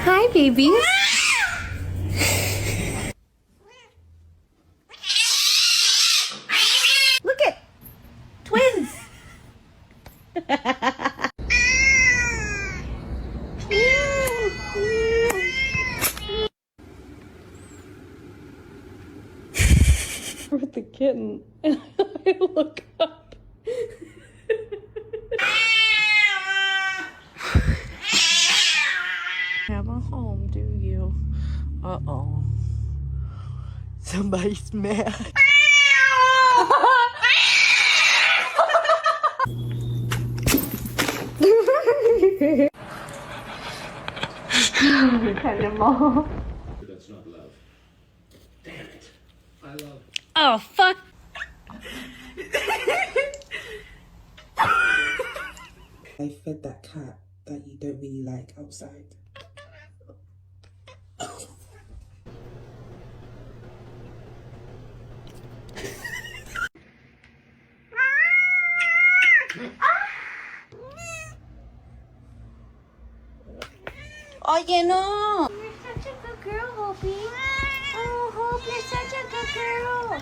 Hi, babies. Look it, twins. With the kitten, and I look up. Have a home, do you? Uh-oh. Somebody's mad. Animal. That's not love. Damn it. I love. Oh, fuck. I fed that cat that you don't really like outside. Oye, no. You're such a good girl, Hopi. Oh, Hope, you're such a good girl.